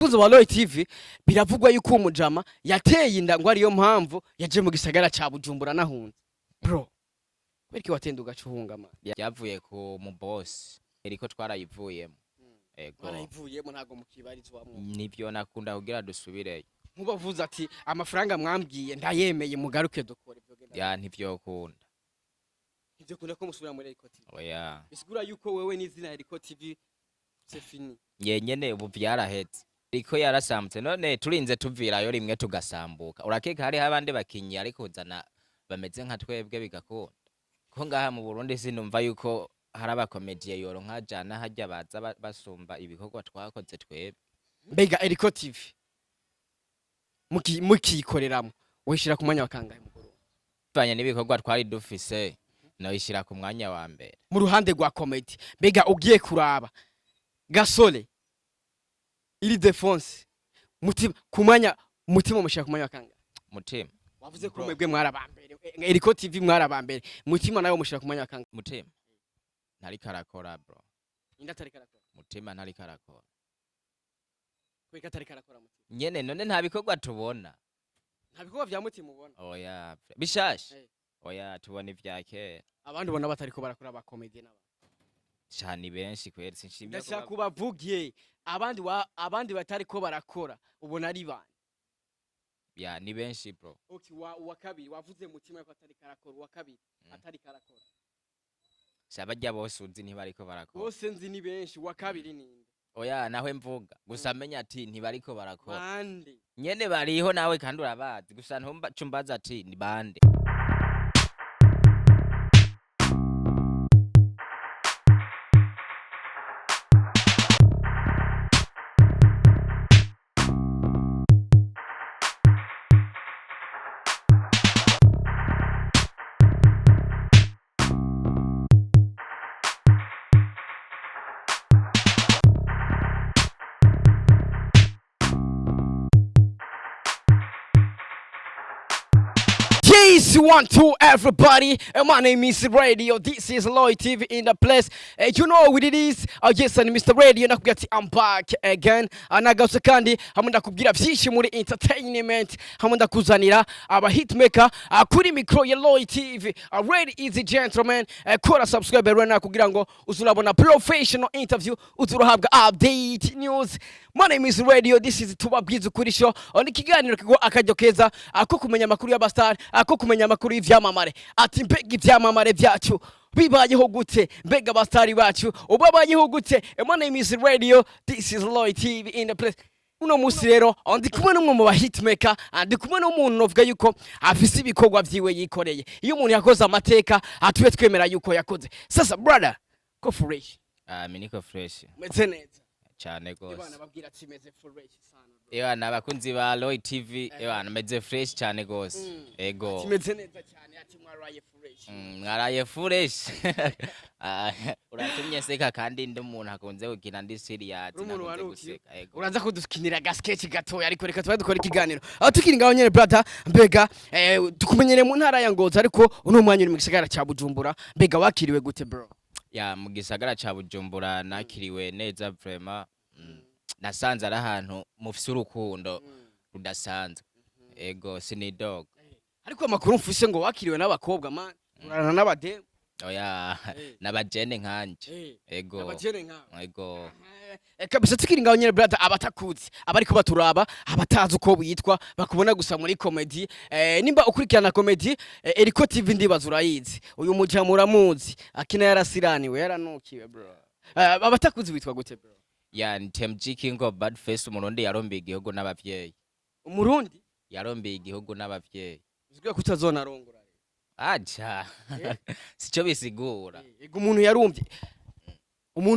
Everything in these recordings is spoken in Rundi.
bakunzi ba Roy TV biravugwa yuko umujama yateye inda ngo ariyo mpamvu yaje mu gisagara ca Bujumbura nahunze bro Beriki watenduga cuhungama yavuye ku mu boss eriko twarayivuyemo ego barayivuyemo ntago mukibarizwamwo nivyo nakunda kugira dusubireyo nkubavuza ati amafaranga mwambwiye ndayemeye mugaruke dukore byo genda ya ntivyo kunda ivyo kunda ko musubira muri Eriko TV oya bisigura yuko wewe n'izina Eriko TV c'est fini yenyene ubu vyarahetse riko yarasambutse none turinze tuvirayo rimwe tugasambuka urakeka hari abandi bakinyi ariko uzana bameze nka twebwe bigakunda ko ngaha mu Burundi sinumva yuko hari abakomedie yoro nka jana hajya baza basumba ibikorwa twakoze twebwe mbega Eriko TV mukikoreramo wishira ku mwanya wa kangahe mugoro banye n'ibikorwa twari dufise no ishira ku mwanya wa mbere mu ruhande rwa comedy mbega ugiye kuraba Gasore iri defense Mutima ku mwanya Mutima mushaka ku mwanya wa kangahe Mutima wavuze ko mwebwe mwarabambere Eriko TV mwarabambere Mutima nayo mushaka ku mwanya wa kangahe Mutima ntari karakora bro inda atari karakora Mutima ntari karakora kweka atari karakora Mutima nyene none nta bikorwa tubona nta bikorwa vya Mutima ubona oya bishashe oya tubona ivya kera abandi bona batariko barakora ba comedy n'aba cyane benshi kweri sinshimye ndashaka kubavugiye abandi batariko barakora ubona ari bande ya ni benshi bro okay wa kabiri wavuze Mutima ko atari karakora wa kabiri atari karakora sabajya bose uzi ntibariko barakora bose nzi ni benshi wa kabiri ninde oya nawe mvuga gusa menya ati ntibariko barakora bande nyene bariho nawe kandi urabazi gusa ntumba cumbaza ati ni bande Peace, 1, 2, everybody. My name is Radio. This is Roy TV in the place. You know what it is. Yes, and Mr. Radio. Nakugati, I'm back again. Anagatse kandi hamunda kubwira byinshi muri entertainment. Hamunda kuzanira aba hitmaker kuri micro ya Roy TV. Ready easy gentlemen. Kora subscribe right now kugira ngo uzurabona professional interview, uzurahabwa update news. My name is Radio. This is Tubabwiza kuri show. Oni kiganiro kigo akajyo keza ako kumenya makuru y'abastar, ako kumenya amakuru y'ivyamamare. Ati mbega ivyamamare byacu bibayeho gute, mbega abastari bacu ubabayeho gute. My name is Radio. This is Roy TV in the place. Uno musi rero ndi kumwe n'umwe mu bahitmaker, ndi kumwe n'umuntu uvuga yuko afise ibikorwa vyiwe yikoreye. Iyo umuntu yakoze amateka atuye twemera yuko yakoze. Sasa brother, ko fresh. miniko fresh Meze neza cyane gose ibana babwira ati meze fresh sana bro. Ewa nabakunzi ba Roy TV ewa meze fresh cyane gose ego meze neza cyane ati mwaraye fresh mwaraye fresh uratumye seka kandi ndi umuntu akunze gukina ndi serious nakunze guseka ego uraza kudukinira gasketch gatoya ariko reka tuba dukora ikiganiro aho tukiri ngaho nyene brother mbega tukumenyere mu ntara ya Ngozi ariko uno mwanya uri mu gisagara ca Bujumbura mbega wakiriwe gute bro ya mu gisagara ca Bujumbura nakiriwe neza vraiment nasanze ari ahantu mufise urukundo rudasanzwe ego sinidog ariko amakuru mfise ngo wakiriwe n'abakobwa man urarana n'abademu oya nabajene nkanje ego nabajene nka ego kabisa tukiri ngaho nyene brother abatakuzi abariko baturaba abatazi uko bitwa bakubona gusa muri comedy nimba ukurikirana comedy Eriko TV ndibaza urayizi uyu mujama uramuzi akina yarasiraniwe yaranukiwe bro abatakuzi bitwa gute bro ya Ntibagikora king of bad face umurundi yarombiye igihugu n'abavyeyi umurundi yarombiye igihugu n'abavyeyi uzwiye kutazona rongora aja sico bisigura ego umuntu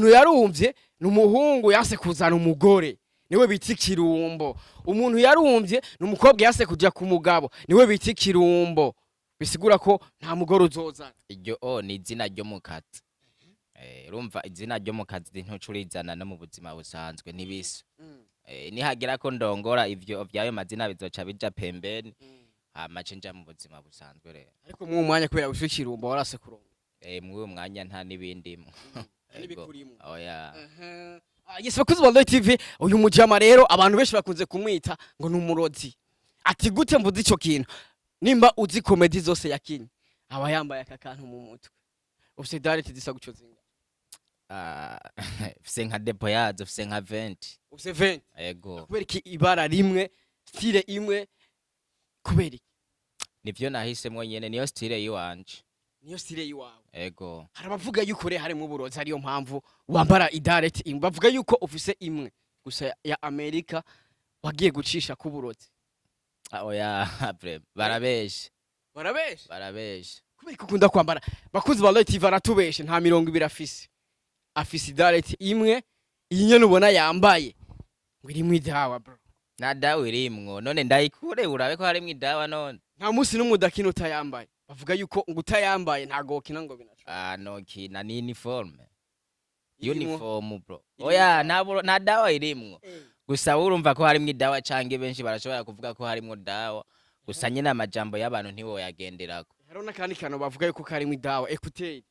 yarumvye n'umuhungu yase kuzana umugore niwe biti kirumbo umuntu yarumvye n'umukobwa yase kuja ku mugabo niwe biti kirumbo bisigura ko nta mugore uzozana iryo ni izina ryo mu kazi urumva izina ryo mu kazi ntucurizana no mu buzima busanzwe nibisa nihagira ko ndongora ivyo vyayo mazina bizoca bija pembeni amace nja mu buzima busanzwe rero ariko mu mwanya kubera gushikira umbo warase kurongo mu mwanya nta nibindimo nibikurimo oya Yes, bakuzi ba Royal TV uyu mujama rero abantu benshi bakunze kumwita ngo ni umurozi. Ati gute mvuze ico kintu? Nimba uzi comedy zose yakinye aba yambaye aka kantu mu mutwe. Ufise direct zisa gucozinga. Ufise nka depo yazo, ufise nka 20. Ufise 20. Ego. Kubera iki ibara rimwe, style imwe kubera iki? Nivyo nahisemwo nyene niyo style yiwanje. Niyo style yiwawe. Ego. Harabavuga yuko re harimo uburozi ariyo mpamvu wambara idirect imwe. Bavuga yuko ufise imwe gusa ya Amerika wagiye gucisha kuburozi. Oya bre barabeshe. Barabeshe? Barabeshe. Kubera ko ukunda kwambara bakuzi ba Royal TV aratubeshe nta 200 afise. Afise idirect imwe iyi nyene ubona yambaye ngo irimwe idawa bro. Na dawa irimwo none ndayikure urabe ko harimwo idawa none. Nta musi n'umudakino utayambaye. Bavuga yuko ngo utayambaye ntago wokina ngo binaca. No kina ni uniform. Uniform bro. Oya na dawa irimwo. Gusa urumva ko harimwo idawa canke benshi barashobora kuvuga ko harimwo dawa. Gusa nyine amajambo y'abantu ntiwo yagenderako. Haro nakandi kano bavuga yuko karimwo idawa ekuteri.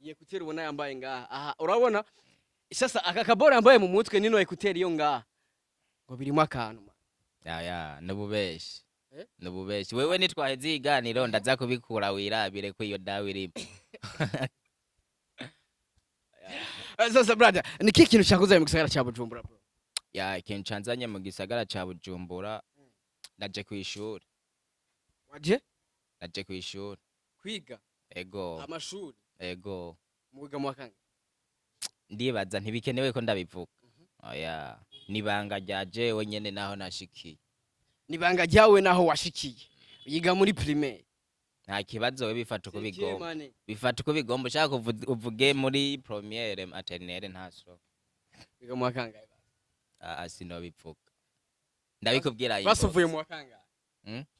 Iyi ekuteri ubona yambaye ngaha. Aha urabona sasa aka kabora yambaye mu mutwe nino ekuteri yo ngaha. Ngo birimo akantu man. Ya nububeshi. Nububeshi. Wewe nitwaheze iganiro ndaza kubikura wirabire ko iyo dawa irimo. Sasa brother, ni kiki kintu cyakuzaye mu gisagara cya Bujumbura bro? Ya ikintu canzanye mu gisagara cya Bujumbura naje kwishura. Waje? Naje kwishura. Kwiga? Ego. Amashuri? Ego. Muga mu wakanga? Ndibaza ntibikenewe ko ndabivuga. Oya, nibanga ryaje wenyene naho nashikiye. Nibanga ryawe naho washikiye. Yiga muri primaire. Nta kibazo we bifata uko bigomba. Bifata uko bigomba ushaka uvuge muri première maternelle ntaso. Yiga mu wakanga? Sino bivuga. Ndabikubwira yibo. Basuvuye mu wakanga?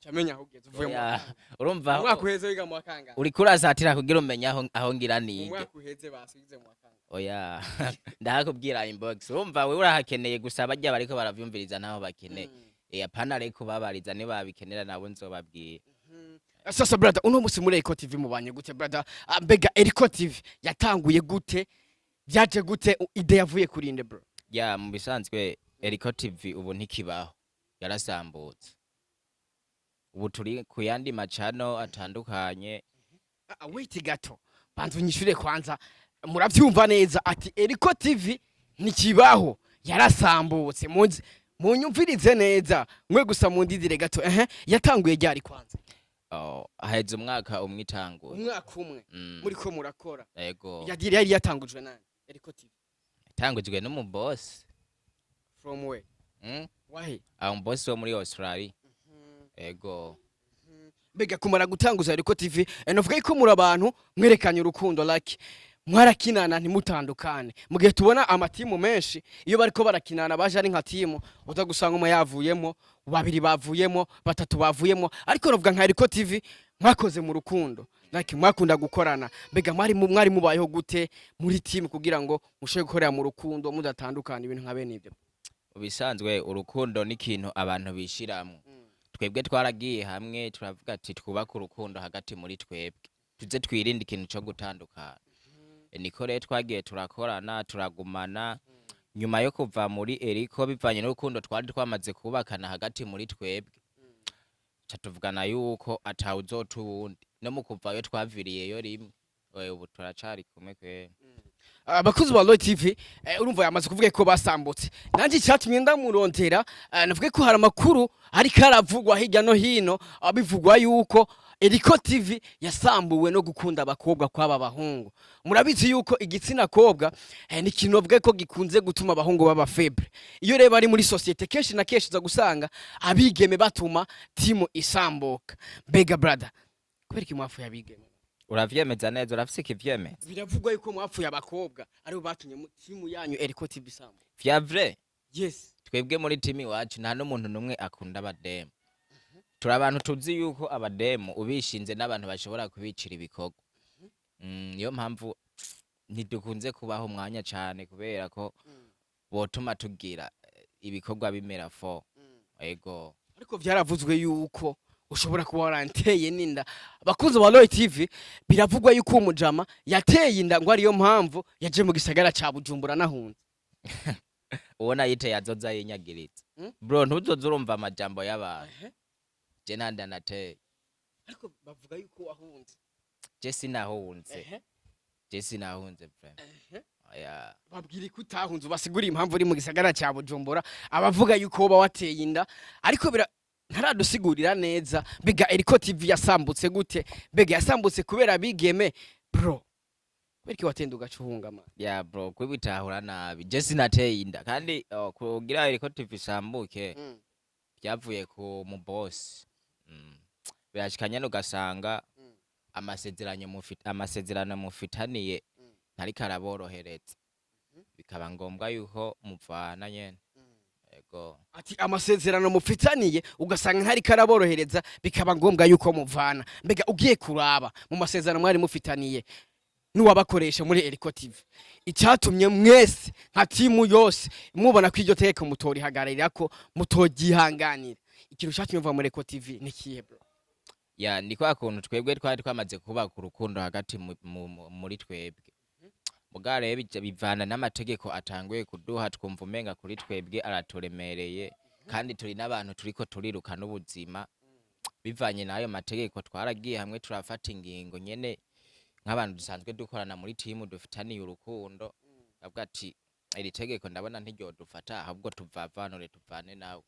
Chamenya ahugeze uvuye mu wakanga. Urumva umwaka uheze wiga mu wakanga? Uri kurasatira kugira umenya aho ngira nige. Umwaka uheze basigize mu wakanga. Oya ndakubwira inbox. Urumva we urahakeneye gusa bajya bariko baravyumviriza naho bakeneye. Apana reko babariza ne babikenera nabo nzobabwira. Sasa brother uno musi muri Eco TV mubanye gute brother? Mbega Eco TV yatanguye gute? Byaje gute ide yavuye kurinde bro? Ya mu bisanzwe Eco TV ubu ntikibaho. Yarasambutse. Ubu turi ku yandi macano atandukanye. Wait gato. Bantu nyishure kwanza. Muravyumva neza ati Eco TV ntikibaho. Yarasambutse. Munyumvirize neza. Mwe gusa mundidire gato. Yatanguye ryari kwanza? Aheze umwaka umwe itanguye. Umwaka umwe. Muri ko murakora. Yego. Yari yatangujwe nani? Eco TV. Yatangujwe no mu boss. From where? Why? Boss wo muri Australia. Ego. Mbega kumara gutanguza Eco TV, novuga ko muri abantu mwerekanye urukundo like mwarakinana ntimutandukane. Mugihe tubona amatimu menshi iyo bariko barakinana baje ari nka timu utagusanga umwe yavuyemo, babiri bavuyemo, batatu bavuyemo, ariko novuga nka Eco TV mwakoze mu rukundo. Like mwakunda gukorana. Mbega mwari mubayeho gute muri timu kugira ngo mushobe gukorera mu rukundo mudatandukana ibintu nka bene ibyo? Ubisanzwe urukundo ni ikintu abantu bishiramwe. Twebwe twaragiye hamwe turavuga ati twubaka urukundo hagati muri twebwe. Tuze twirinde ikintu cyo gutandukana. Niko rero twagiye turakorana turagumana. Nyuma yo kuva muri Eco bivanye n'urukundo twari twamaze kubakana hagati muri twebwe. Catuvugana yuko atawuzotuwundi. No mu kuvayo twaviriyeyo rimwe. Ubu turacari kumwe kwe. Abakuzi ba Royal TV urumva yamaze kuvuga ko basambutse. Nanjye cyatumye ndamurondera navuga ko hari amakuru ari karavugwa hirya no hino abivugwa yuko Eco TV yasambuwe no gukunda abakobwa kwaba bahungu. Murabizi yuko igitsina kobwa ni kintu bavuga ko gikunze gutuma abahungu baba febre. Iyo reba ari muri societe keshi na keshi za gusanga abigeme batuma timu isambuka. Bega brother. Kubera ki mwafu yabigeme? Uravyemeza neza urafise ikivyemeza? Biravugwa yuko mwapfuye abakobwa ari batumye timu yanyu Eco TV sambu. Vya vrai? Yes. Twebwe muri timu iwacu nta n'umuntu numwe akunda abademu. Turi abantu tuzi yuko abademu ubishinze n'abantu bashobora kubicira ibikorwa. Niyo mpamvu ntidukunze kubaho umwanya cyane kubera ko botuma tugira ibikorwa bimera fo. Ego. Ariko vyaravuzwe yuko ushobora kuba waranteye ninda. Abakunzi ba Royal TV biravugwa yuko umujama yateye inda ngo ariyo mpamvu yaje mu gisagara ca Bujumbura nahunze. ubona yiteye azoza yinyagiritse Mm? bro ntuzoza urumva amajambo y'abantu je nanda nateye ariko bavuga yuko wahunze je sinahunze je sinahunze bro oya babwira ko utahunze ubasigura impamvu uri mu gisagara cya Bujumbura abavuga yuko woba wateye inda ariko ntaradusigurira neza mbega Eriko TV yasambutse gute mbega yasambutse kubera bigeme bro beriki watenda ugacuhunga man ya bro kwibitahura nabi je sinateye inda kandi kugira Eriko TV sambuke byavuye ku mu boss birashikanye nugasanga amasezerano mufitaniye ntari karaborohereza bikaba ngombwa yuko muvana nyene ego ati amasezerano mufitaniye ugasanga ntari karaborohereza bikaba ngombwa yuko muvana mbega ugiye kuraba mu masezerano mwari mufitaniye nuwabakoresha muri Eriko TV icyatumye mwese nka timu yose mubona ko iryo teke mutori hagararira ko mutogihanganira ikintu cyatumye mva muri Eriko TV ni kihe bro ya ni kwa kuntu twebwe twari twamaze kuba ku rukundo hagati muri twebwe mugare bivana n'amategeko atanguye kuduha twumva umenga kuri twebwe araturemereye kandi turi n'abantu turiko turiruka n'ubuzima bivanye nayo mategeko twaragiye hamwe turafata ingingo nyene nk'abantu dusanzwe dukorana muri timu dufitaniye urukundo avuga ati iri tegeko ndabona ntiryo dufata ahubwo tuvavanure tuvane nawe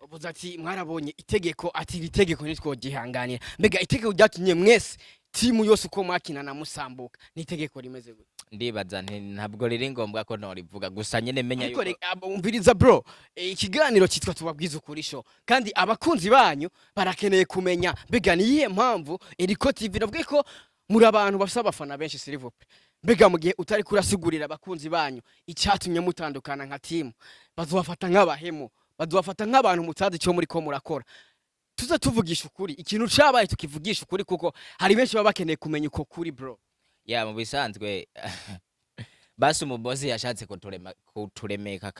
ubuza ati mwarabonye itegeko ati iri tegeko nitwogihanganira mbega itegeko ryatumye mwese timu yose uko mwakinana musambuka ni itegeko rimeze gute ndibaza ntabwo riri ngombwa ko norivuga gusa nyene menya yuko umviriza bro ikiganiro cyitwa tubabwiza ukuri show kandi abakunzi banyu barakeneye kumenya mbega niyihe mpamvu Eriko TV navuga ko muri abantu bafite abafana benshi sirivupe mbega mu gihe utari kurasigurira abakunzi banyu icyatumye mutandukana nka timu bazobafata nk'abahemu bazobafata nk'abantu mutazi cyo muri ko murakora tuza tuvugisha ukuri ikintu cabaye tukivugisha ukuri kuko hari benshi baba bakeneye kumenya uko kuri bro ya mu bisanzwe basi umubozi yashatse kuturemeka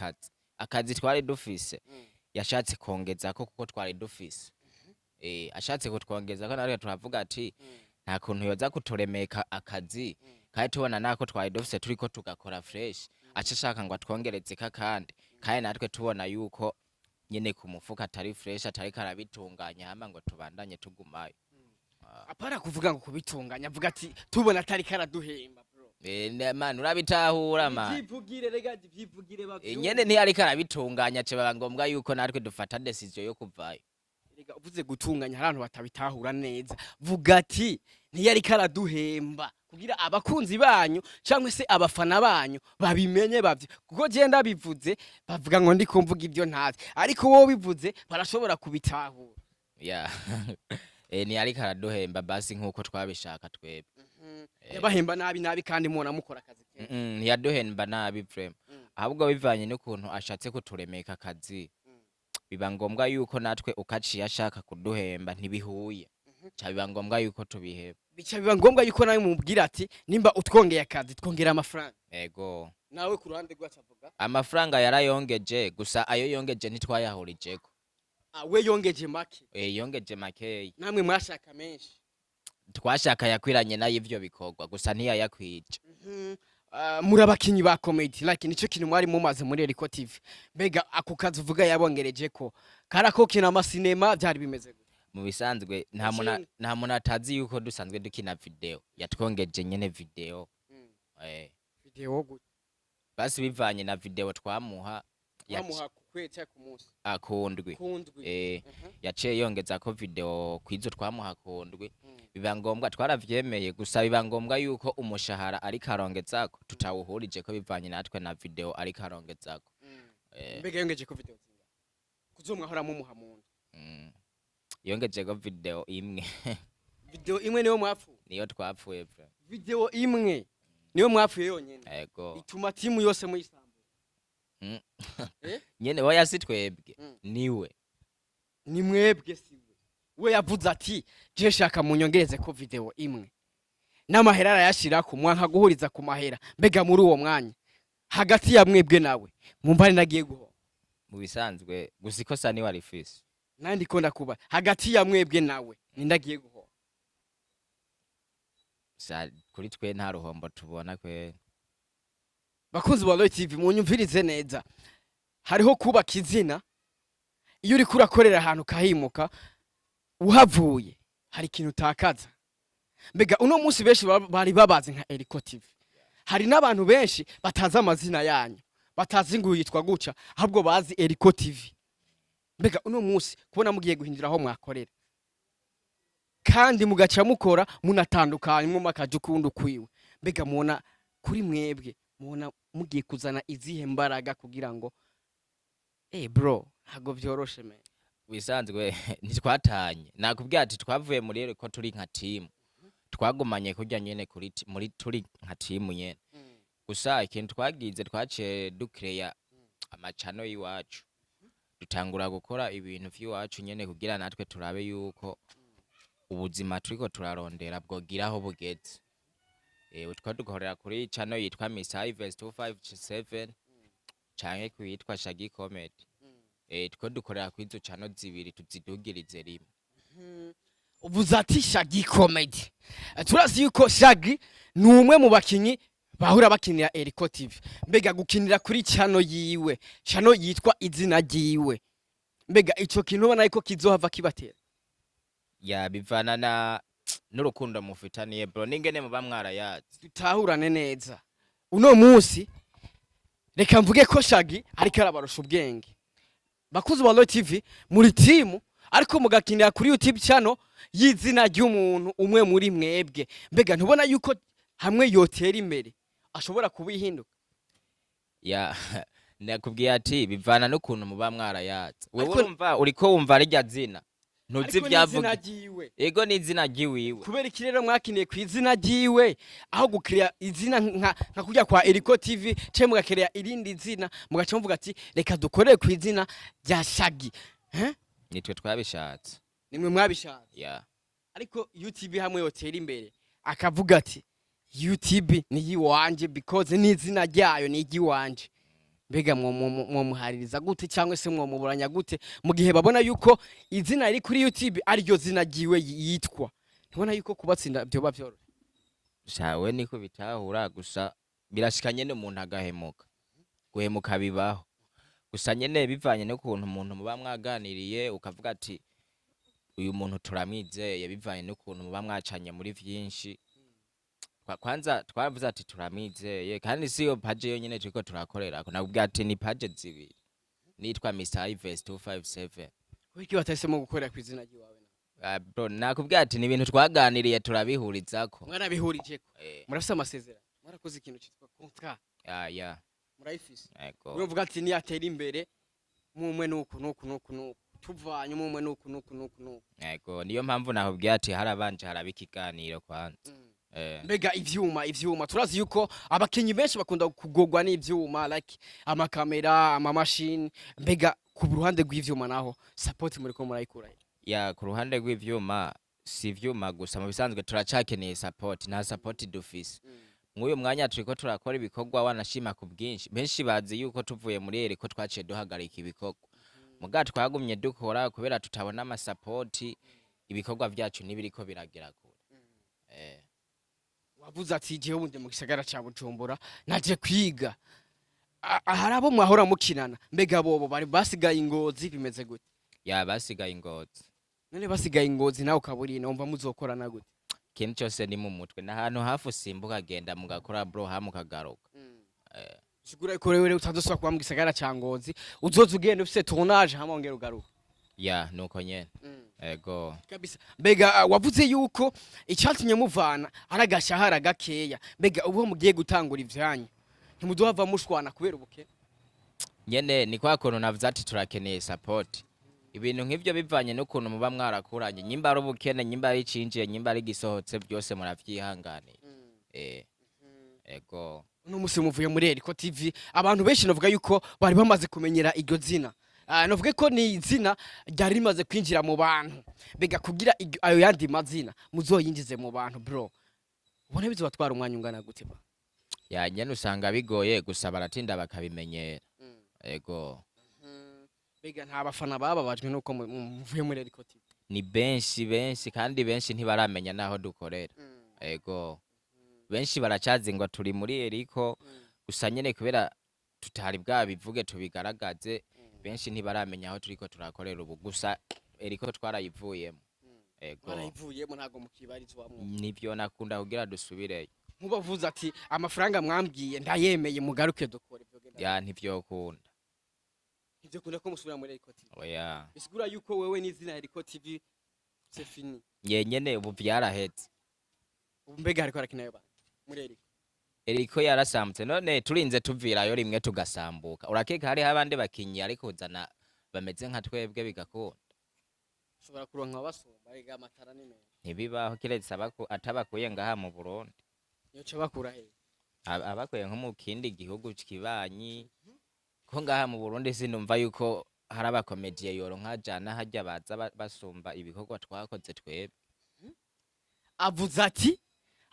akazi twari dufise yashatse kongeza ko kuko twari dufise ashatse kutwongeza ko natwe turavuga ati nta kuntu yoza kuturemeka akazi kandi tubona nako twari dufise turiko tugakora fresh ashaka ngo atwongereze kandi natwe tubona yuko nyene ku mufuka atari fresh atari karabitunganya hama ngo tubandanye tugumayo apara kuvuga ngo kubitunganya avuga ati tubona atari karaduhemba bro man urabitahura man byivugire rega byivugire bavyo nyene ntiyari karabitunganya ceba ngombwa yuko natwe dufata decision yo kuvayo rega uvuze gutunganya abantu batabitahura neza vuga ati ntiyari karaduhemba kugira abakunzi banyu cyangwa se abafana banyu babimenye bavyo kuko genda bivuze bavuga ngo ndi kumvuga ibyo ntazi ariko wowe bivuze barashobora kubitahura ya ntiyari karaduhemba basi nkuko twabishaka twebwe yabahemba nabi kandi mubona mukora akazi ntiyaduhemba nabi frame ahubwo bivanye n'ukuntu ashatse kuturemeka akazi biba ngombwa yuko natwe ukaciye ashaka kuduhemba ntibihuye biba ngombwa yuko tubiheba biba ngombwa yuko nawe mubwira ati nimba utwongeye akazi twongera amafaranga ego nawe ku ruhande rwacavuga amafaranga yarayongeje gusa ayo yongeje ntitwayahurijeko we yongeje make yongeje make namwe mwashaka menshi twashaka yakwiranye nayo ivyo bikorwa gusa ntiyayakwije muri abakinyi ba comedy like nico kintu mwari mumaze muri Eriko TV mbega ako kazi uvuga yabongereje ko karako kina amasinema byari bimeze gute mu bisanzwe nta muntu atazi yuko dusanzwe dukina video yatwongeje nyene video video gute basi bivanye na video twamuha kweta ku munsi akundwi yaciye yongeza ko video kwizo twamuha kundwi biba ngombwa twaravyemeye gusa biba ngombwa yuko umushahara ari karongezako tutawuhurije ko bivanye natwe na video ari karongezako mbega yongeje ko video zinga kuzomwahora mu muhamundo yongeje ko video imwe video imwe niyo mwapfuye niyo twapfuye bro video imwe niyo mwapfuye yonyene ego ituma timu yose muyisamba nyene oya si twebwe niwe ni mwebwe siwe we yavuze ati je shaka munyongereze ko video imwe n'amahera arayashira ku mwanka guhuriza ku mahera mbega muri uwo mwanya hagati ya mwebwe nawe mumbari nagiye guho mu bisanzwe gusa ikosa ni wari fisi nandi ko ndakuba hagati ya mwebwe nawe nindagiye guho kuri twe nta ruhombo tubona kwe bakunzi ba Roy TV munyumvirize neza, hariho kubaka izina. Iyo uri kurakorera ahantu kahimuka uhavuye hari ikintu utakaza. Mbega uno munsi benshi bari babazi nka Eriko TV, hari n'abantu benshi batazi amazina yanyu, batazi ngo yitwa guca, ahubwo bazi Eriko TV. Mbega uno munsi kubona mugiye guhindura aho mwakorera kandi mugaca mukora munatandukanye mu makaje ukundi kwiwe, mbega mubona kuri mwebwe mubona mugiye kuzana izihe mbaraga kugira ngo bro ntago vyoroshe me wisanzwe ntitwatanye nakubwira ati twavuye muri Eriko turi nka team twagumanye kurya nyene muri turi nka team nyene gusa ikintu twagize twaciye ducreya amacano yiwacu dutangura gukora ibintu vy'iwacu nyene kugira natwe turabe yuko ubuzima turiko turarondera bwogiraho bugeze. Utwa dukorera kuri channel yitwa Miss Harvest 257 canke kwitwa Shagi Comedie. Two dukorera kuri izo channel zibiri tuzidugirize rimwe. Uvuze ati Shagi Comedie, turazi yuko Shagi ni umwe mu bakinyi bahura bakinira Eriko TV. Mbega gukinira kuri channel yiwe, channel yitwa izina ryiwe, mbega ico kintu ubona yuko kizohava kibatera? Ya bivana na n'urukundo mufitaniye bro, ningene muba mwarayazi. Tutahurane neza uno munsi, reka mvuge ko Shagi ariko arabarusha ubwenge. Bakuzi ba Roy TV muri team ariko mugakinira kuri YouTube channel y'izina ry'umuntu umwe muri mwebwe, mbega ntubona yuko hamwe yotera imbere ashobora kubihinduka? Ya nakubwiye ati bivana n'ukuntu muba mwarayazi. Wewe urumva uriko wumva rirya zina ntuzi byavuga ego ni izina ryiwiwe, kubera iki rero mwakiniye ku izina ryiwe aho gukiriya izina nka kujya kwa Eriko TV cye mugakiriya irindi zina mugaca muvuga ati reka dukore ku izina rya Shagi? Nitwe twabishatse. Nimwe mwabishatse? Yeah. Ariko YouTube hamwe yotera imbere akavuga ati YouTube ni yiwanje because ni izina ryayo ni igiwanje, mbega muhaririza gute cyangwa se muburanya gute mu gihe babona yuko izina riri kuri YouTube ari ryo zina ryiwe yitwa? Ntibona yuko kubatsinda byo bavyoro shawe niko bitahura, gusa birashikanye n'umuntu agahemuka, guhemuka bibaho, gusa nyene bivanye n'ukuntu umuntu muba mwaganiriye ukavuga ati uyu muntu turamwizeye, bivanye n'ukuntu muba mwacanye muri vyinshi. Kwanza twavuze ati turamwizeye kandi siyo page yo nyene turiko turakorera ko, nakubwira ati ni page zibiri nitwa Miss Harvest 257. Wiki watahisemo gukorera ku izina ryiwawe na bro nakubwira ati ni ibintu twaganiriye turabihurizako. Mwarabihurijeko? Murafise amasezerano? Mwarakoze ikintu cyitwa contrat? Ya murayifise? Ego uvuga ati ni atera imbere mumwe nuku tuvanye mumwe nuku. Ego niyo mpamvu nakubwira ati harabanje harabikiganiro kwanza. Mbega ivyuma turazi yuko abakinyi benshi bakunda kugogwa n'ivyuma like amakamera amamashini, mbega ku ruhande rw'ivyuma naho support muri ko murayikura? Ya ku ruhande rw'ivyuma si vyuma gusa, mu bisanzwe turacakeneye support, na support dufise. Mwuyo mwanya turiko turakora ibikorwa wanashima ku bwinshi, benshi bazi yuko tuvuye muri Eriko twaciye duhagarika ibikorwa, muga twagumye dukora kubera tutabona ama support, ibikorwa vyacu nibiriko biragera kure. Wavuze ati jewe ubundi mu gisagara ca Bujumbura naje kwiga, harabo mwahora mukinana, mbega bobo bari basigaye Ingozi bimeze gute? Ya basigaye Ingozi. None basigaye Ingozi nawe kaburi numva muzokorana gute? Kintu cyose ni mu mutwe, na hantu hafu simbuka genda mugakora bro hamukagaruka. Sigura iko rero utazoswa kwa mu gisagara ca Ngozi uzoza ugenda ufise tournage hamongera ugaruka? Ya nuko nyene. Ego kabisa. Mbega wavuze yuko icyatumye muvana aragashahara gakeya, mbega ubu mugiye gutangura ivyanyu ntimudohava mushwana kubera ubuke? Nyene ni kwa kono navuze ati turakeneye support, ibintu nk'ivyo bivanye n'ukuntu muba mwarakuranye, nyimba ari ubukene, nyimba ari cinjiye, nyimba ari gisohotse, byose muravyihangane. Ego uno musi muvuye muri Eriko TV abantu benshi novuga yuko bari bamaze kumenyera iryo zina. Novuge ko ni izina ryari rimaze kwinjira mu bantu, mbega kugira ayo yandi mazina muzoyinjize mu bantu bro, ubone bizobatwara umwanya ungana gute ba? Ya nyene usanga bigoye gusa baratinda bakabimenyera. Ego mbega nta bafana bababajwe nuko muvuye muri Eriko TV? Ni benshi kandi benshi ntibaramenya naho dukorera. Ego benshi baracazi ngo turi muri Eriko gusa nyene kubera tutari bwabivuge tubigaragaze benshi ntibaramenya aho turiko turakorera ubu gusa eriko twarayivuyemo ego barayivuyemo ntago mukibarizwamwo nivyo nakunda kugira dusubireyo nkubavuze ati amafaranga mwambwiye ndayemeye mugaruke dukore ibyo genda ya ntivyokunda ivyo kunda ko musubira muri Eriko TV oya bisigura yuko wewe n'izina Eriko TV c'est fini yenyene ubu vyaraheze mbega hariko harakinayo ba muri Eriko yarasambutse none turinze tuvirayo rimwe tugasambuka urakeka hari abandi bakinyi ariko uzana bameze nka twebwe bigakunda ushobora kuronka abasumba ega amatara ni meza ntibibaho kiretse atabakuye ngaha mu Burundi yoca bakura he abakuye nko mu kindi gihugu kibanyi ko ngaha mu Burundi sinumva yuko hari abakomediye yoronka jana hajya baza basumba ibikorwa twakoze twebwe avuze ati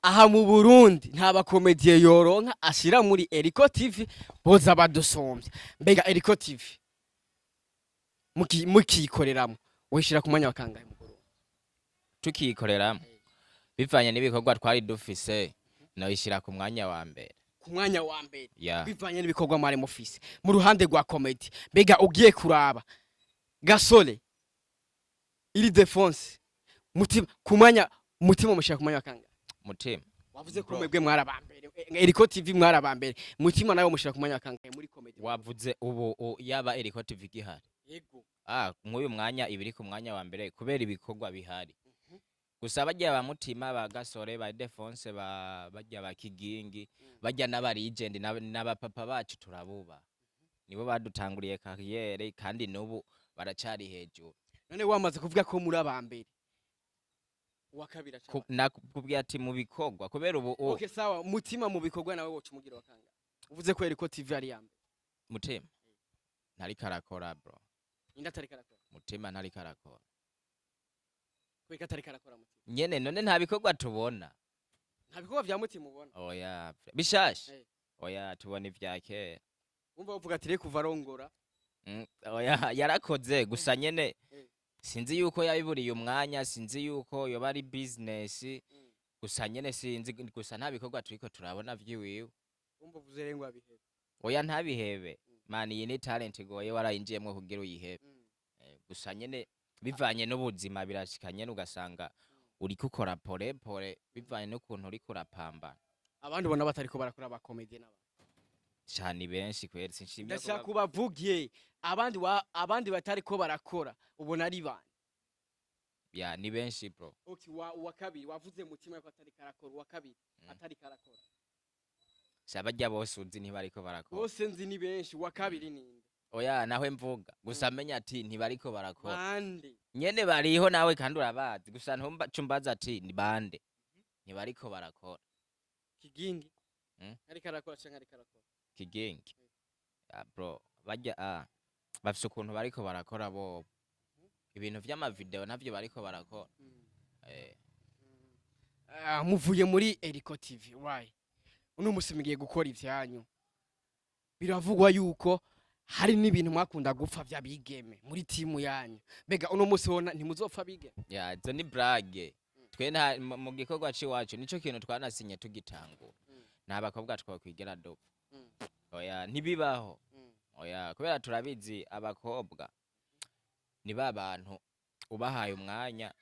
aha mu Burundi nta bakomediye yoronka ashira muri Eriko TV boza badusombye mbega Eriko TV mukikoreramo wishira ku mwanya wa kangahe mu Burundi tukikoreramo bivanye n'ibikorwa twari dufise no ishira ku mwanya wa mbere ku mwanya wa mbere yeah. bivanye n'ibikorwa mwari mufise mu ruhande rwa comedy mbega ugiye kuraba Gasore iri defense Mutima ku mwanya Mutima mushira ku mwanya wa kangahe Mutima wavuze ko mwebwe mwarabambere Eriko TV mwarabambere Mutima nayo mushira ku mwanya wa kangahe muri comedy wavuze ubu yaba Eriko TV gihari yego nk'uyu mwanya ibiri ku mwanya wa mbere kubera ibikorwa bihari gusa bajya ba Mutima ba Gasore ba defense bajya ba Kigingi bajya n'aba legend n'abapapa bacu turabuba nibo badutanguriye carrière kandi n'ubu baracari hejuru none wamaze kuvuga ko muri abambere wa kabira cyane nakubwiye ati mu bikorwa kubera ubu okay sawa Mutima mu bikorwa nawe wocu mugira wakanga uvuze ko Eriko TV ari yambe Mutima ntari karakora bro inda atari karakora Mutima ntari karakora kweka atari karakora Mutima nyene none nta bikorwa tubona nta bikorwa vya Mutima ubona oya bishashe oya tubona ivya kera umva uvuga ati reka kuva arongora oya yarakoze gusa nyene sinzi yuko yabiburiye umwanya sinzi yuko yoba ari business gusa nyene sinzi gusa nta bikorwa turiko turabona vyiwiwe umva uvuze rengwa bihebe oya ntabihebe man iyi ni talent goye warayinjiyemwe kugira uyihebe gusa nyene bivanye n'ubuzima birashikanye ugasanga uri gukora pore pore bivanye n'ukuntu uri kurapambana abandi bona batariko barakora ba comedy n'aba cyane benshi kweri sinshimye ndashaka kubavugiye abandi batariko barakora ubona ari bande ya ni benshi bro okay wa kabiri wavuze Mutima ko atari karakora wa kabiri atari karakora sabajya bose uzi ntibariko barakora bose nzi ni benshi wa kabiri ninde oya nawe mvuga gusa menya ati ntibariko barakora bande nyene bariho nawe kandi urabazi gusa ntumba cumbaza ati ni bande ntibariko barakora Kigingi ari karakora cyangwa ari karakora Kigingi bro bajya bafise ukuntu bariko barakora bo ibintu vy'ama video navyo bariko barakora muvuye muri Eriko TV why uno musimigiye gukora ivyanyu biravugwa yuko hari n'ibintu mwakunda gupfa vya bigeme muri timu yanyu bega uno musi wona ntimuzopfa bige ya izo ni brage twe mu gikorwa ciwacu nico kintu twanasinye tugitangura nta bakobwa twakwigera dopfa oya ntibibaho oya kubera turabizi abakobwa ni babantu ubahaye umwanya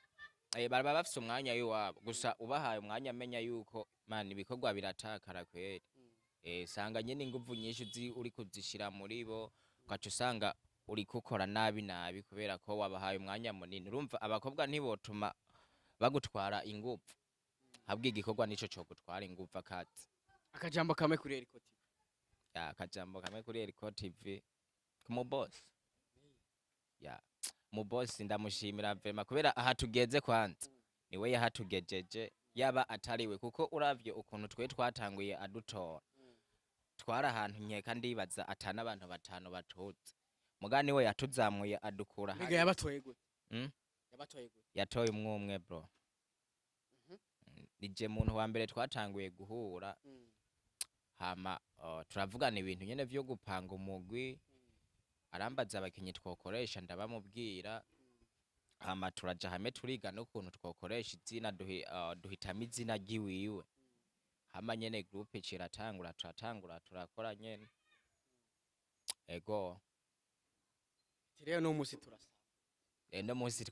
baraba bafise umwanya w'iwabo gusa ubahaye umwanya amenya yuko man ibikorwa biratakara kweri sanga nyene inguvu nyinshi uri kuzishira muri bo ugaca usanga uri gukora nabi kubera ko wabahaye umwanya munini urumva abakobwa ntibotuma bagutwara inguvu habwe igikorwa nico cyo gutwara inguvu akati akajambo kamwe kuri Eriko TV ya akajambo kamwe kuri Eriko TV kumu boss ya mu boss ndamushimira vema kubera aha tugeze kwanza niwe yahatugejeje yaba atariwe kuko uravye ukuntu twe twatanguye adutora twara ahantu nkeka ndibaza atana abantu batanu batuze mugani we yatuzamuye adukura hari yabatoye gute yabatoye gute yatoye umwe bro nije muntu wa mbere twatanguye guhura hama turavugana ibintu nyene vyo gupanga umugwi arambaza abakinyi twokoresha ndabamubwira hama turaja hamwe turiga n'ukuntu twokoresha izina duhitamo izina giwiwe hama nyene groupe ciratangura turakora nyene ego rero no musi turasa eno musi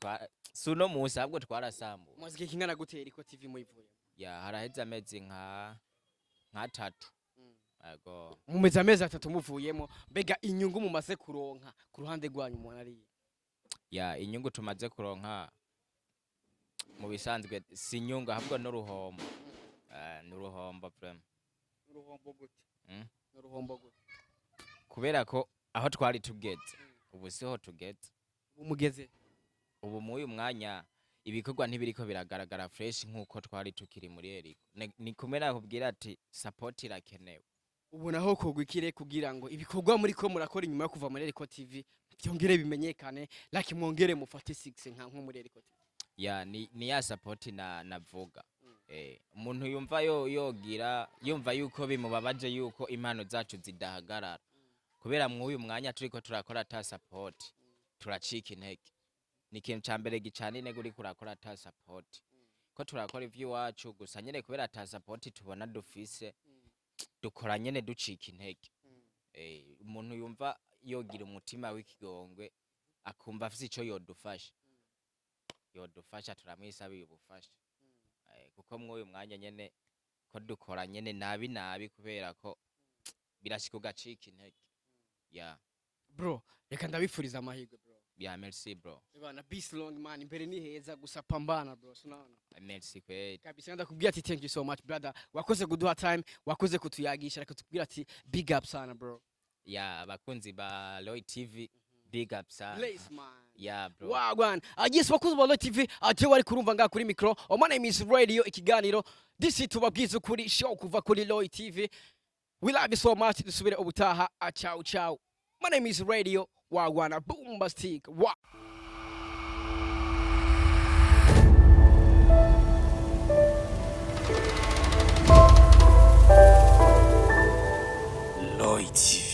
suno musi ahubwo twarasambu mwazike kingana gute Eriko TV muyivuye ya haraheze amezi nka 3 ego mumeze amezi 3 muvuyemo mbega inyungu mumaze kuronka ku ruhande rwanyu umuntu ari ya inyungu tumaze kuronka mu bisanzwe si inyungu ahubwo n'uruhombo n'uruhombo vraiment n'uruhombo gute n'uruhombo gute kubera ko aho twari tugeze ubu siho tugeze umugeze ubu mu uyu mwanya ibikorwa ntibiriko biragaragara fresh nkuko twari tukiri muri Eriko ni kumera kubwira ati support irakenewe ubona ho kogwikire kugira ngo ibikorwa muri ko murakora inyuma yo kuva muri Eriko TV byongere bimenyekane like mwongere mufate 6 nka nko muri Eriko TV ya ni ya support navuga umuntu yumva yumva yuko bimubabaje yuko impano zacu zidahagarara kubera mu uyu mwanya turiko turakora ta support turacika intege ni ikintu ca mbere gicana intege uri kurakora ta support ko turakora ivy'iwacu gusa nyene kubera ta support tubona dufise dukora nyene ducika intege umuntu yumva yogira umutima w'ikigongwe akumva afise ico yodufasha turamwisabiye ubufasha kuko mu uyu mwanya nyene ko dukora nyene nabi kubera ko birashika ugacika intege ya bro reka ndabifuriza amahirwe bro ya merci bro bana peace long man imbere ni heza gusa pambana bro sunaona merci kweli kabisa ndakubwira ati thank you so much brother wakoze kuduha time wakoze kutuyagisha reka tukubwira ati big up sana bro ya abakunzi ba Loy TV big up sana Blaze man ya bro wagwan yes wakoze ba Loy TV aje wari kurumva nga kuri micro my name is radio ikiganiro this tubabwiza kuri show kuva kuri Loy TV we love you so much dusubire ubutaha ciao ciao my name is radio wagwana bombastic wa Loy TV.